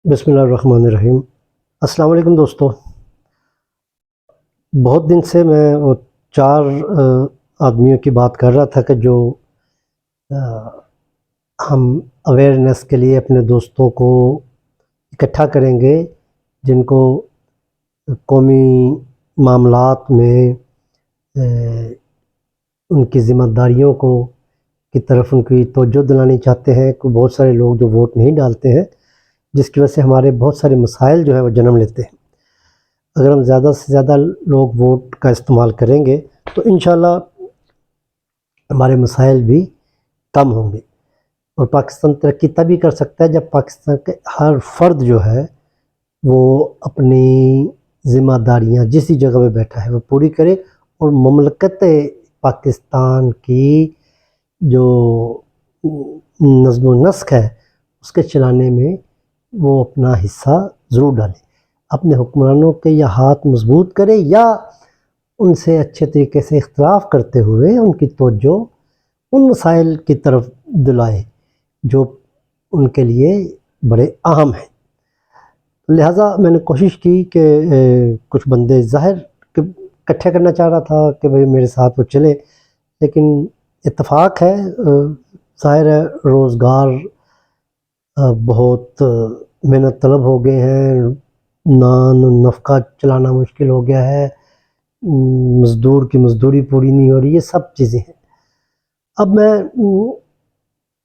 بسم اللہ الرحمن الرحیم۔ السلام علیکم دوستو۔ بہت دن سے میں وہ چار آدمیوں کی بات کر رہا تھا کہ جو ہم اویئرنیس کے لیے اپنے دوستوں کو اکٹھا کریں گے، جن کو قومی معاملات میں ان کی ذمہ داریوں کی طرف ان کی توجہ دلانی چاہتے ہیں۔ بہت سارے لوگ جو ووٹ نہیں ڈالتے ہیں، جس کی وجہ سے ہمارے بہت سارے مسائل جو ہیں وہ جنم لیتے ہیں۔ اگر ہم زیادہ سے زیادہ لوگ ووٹ کا استعمال کریں گے تو انشاءاللہ ہمارے مسائل بھی کم ہوں گے، اور پاکستان ترقی تبھی کر سکتا ہے جب پاکستان کے ہر فرد جو ہے وہ اپنی ذمہ داریاں جس جگہ پہ بیٹھا ہے وہ پوری کرے، اور مملکت پاکستان کی جو نظم و نسق ہے اس کے چلانے میں وہ اپنا حصہ ضرور ڈالے۔ اپنے حکمرانوں کے یا ہاتھ مضبوط کرے یا ان سے اچھے طریقے سے اختلاف کرتے ہوئے ان کی توجہ ان مسائل کی طرف دلائے جو ان کے لیے بڑے اہم ہیں۔ لہٰذا میں نے کوشش کی کہ کچھ بندے ظاہر اکٹھے کرنا چاہ رہا تھا کہ بھئی میرے ساتھ وہ چلے، لیکن اتفاق ہے ظاہر ہے روزگار بہت محنت طلب ہو گئے ہیں، نان نفقہ چلانا مشکل ہو گیا ہے، مزدور کی مزدوری پوری نہیں ہو رہی، یہ سب چیزیں ہیں۔ اب میں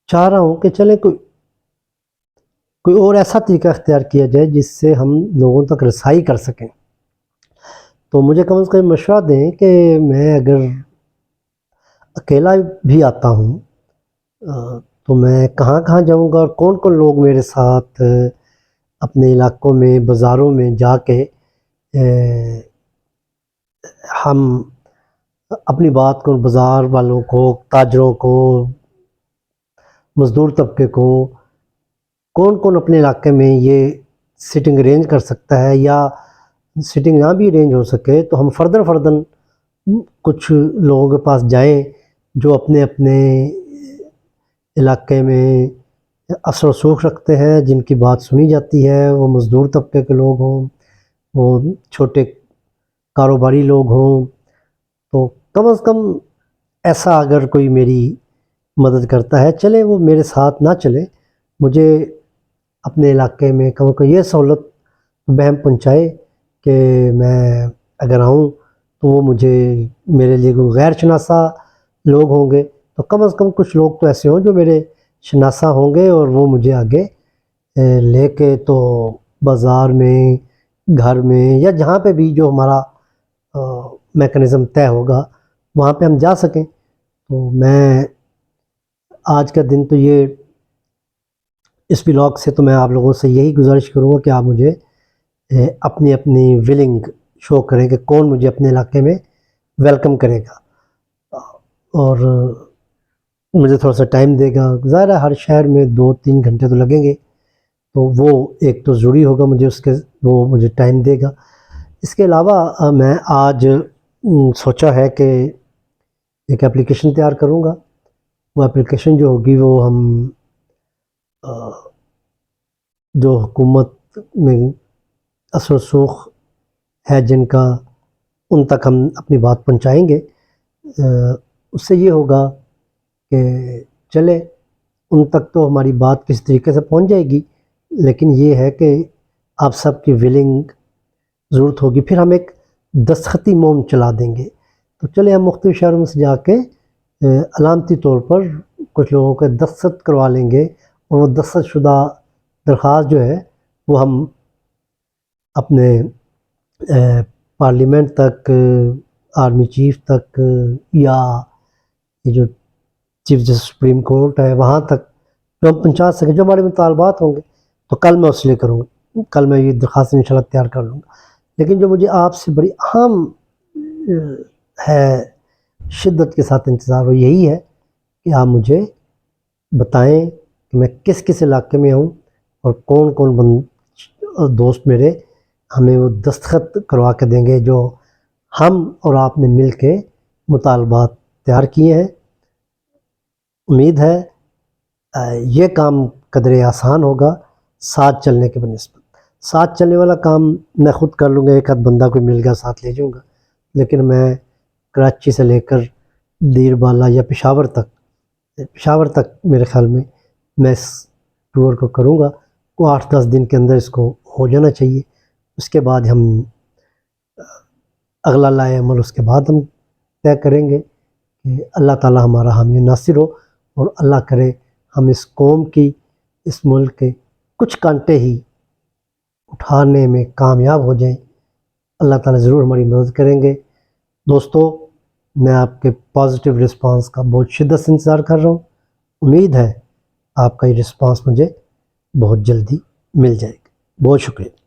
چاہ رہا ہوں کہ چلیں کوئی اور ایسا طریقہ اختیار کیا جائے جس سے ہم لوگوں تک رسائی کر سکیں۔ تو مجھے کم از کم مشورہ دیں کہ میں اگر اکیلا بھی آتا ہوں تو میں کہاں کہاں جاؤں گا، اور کون کون لوگ میرے ساتھ اپنے علاقوں میں بازاروں میں جا کے ہم اپنی بات کو بازار والوں کو، تاجروں کو، مزدور طبقے کو، کون کون اپنے علاقے میں یہ سٹنگ ارینج کر سکتا ہے، یا سٹنگ نہ بھی ارینج ہو سکے تو ہم فرداً کچھ لوگوں کے پاس جائیں جو اپنے اپنے علاقے میں اثر و رسوخ رکھتے ہیں، جن کی بات سنی جاتی ہے، وہ مزدور طبقے کے لوگ ہوں، وہ چھوٹے کاروباری لوگ ہوں، تو کم از کم ایسا اگر کوئی میری مدد کرتا ہے، چلے وہ میرے ساتھ نہ چلے، مجھے اپنے علاقے میں کم از کم یہ سہولت بہم پہنچائے کہ میں اگر آؤں تو وہ میرے لیے کوئی غیر شناسا لوگ ہوں گے، تو کم از کم کچھ لوگ تو ایسے ہوں جو میرے شناسا ہوں گے، اور وہ مجھے آگے لے کے تو بازار میں، گھر میں، یا جہاں پہ بھی جو ہمارا میکنزم طے ہوگا وہاں پہ ہم جا سکیں۔ تو میں آج کا دن تو یہ اس بلاگ سے تو میں آپ لوگوں سے یہی گزارش کروں گا کہ آپ مجھے اپنی ولنگ شو کریں کہ کون مجھے اپنے علاقے میں ویلکم کرے گا، اور مجھے تھوڑا سا ٹائم دے گا۔ ظاہر ہے ہر شہر میں 2-3 گھنٹے تو لگیں گے، تو وہ ایک تو ضروری ہوگا مجھے وہ مجھے ٹائم دے گا۔ اس کے علاوہ میں آج سوچا ہے کہ ایک اپلیکیشن تیار کروں گا۔ وہ اپلیکیشن جو ہوگی وہ ہم جو حکومت میں اثر و رسوخ ہے جن کا، ان تک ہم اپنی بات پہنچائیں گے۔ اس سے یہ ہوگا کہ چلے ان تک تو ہماری بات کس طریقے سے پہنچ جائے گی، لیکن یہ ہے کہ آپ سب کی ولنگ ضرورت ہوگی۔ پھر ہم ایک دستخطی مہم چلا دیں گے، تو چلے ہم مختلف شہروں میں سے جا کے علامتی طور پر کچھ لوگوں کے دستخط کروا لیں گے، اور وہ دستخط شدہ درخواست جو ہے وہ ہم اپنے پارلیمنٹ تک، آرمی چیف تک، یا یہ جو چیف جسٹس سپریم کورٹ ہے وہاں تک جو ہم پہنچا سکیں، جو ہمارے مطالبات ہوں گے، تو کل میں اس لیے کروں گا، کل میں یہ درخواست انشاءاللہ تیار کر لوں گا۔ لیکن جو مجھے آپ سے بڑی اہم ہے شدت کے ساتھ انتظار، وہ یہی ہے کہ آپ مجھے بتائیں کہ میں کس کس علاقے میں ہوں، اور کون کون دوست میرے ہمیں وہ دستخط کروا کے دیں گے جو ہم اور آپ نے مل کے مطالبات تیار کیے ہیں۔ امید ہے یہ کام قدرے آسان ہوگا، ساتھ چلنے کے بنسبت ساتھ چلنے والا کام میں خود کر لوں گا، ایک آدھ بندہ کوئی مل گیا ساتھ لے جاؤں گا، لیکن میں کراچی سے لے کر دیر بالا یا پشاور تک میرے خیال میں اس ٹور کو کروں گا، وہ 8-10 دن کے اندر اس کو ہو جانا چاہیے۔ اس کے بعد ہم اگلا لائے عمل اس کے بعد ہم طے کریں گے کہ اللہ تعالی ہمارا حامی و ناصر ہو، اور اللہ کرے ہم اس قوم کی، اس ملک کے کچھ کانٹے ہی اٹھانے میں کامیاب ہو جائیں۔ اللہ تعالی ضرور ہماری مدد کریں گے۔ دوستو، میں آپ کے پازیٹیو رسپانس کا بہت شدت سے انتظار کر رہا ہوں۔ امید ہے آپ کا یہ رسپانس مجھے بہت جلدی مل جائے گا۔ بہت شکریہ۔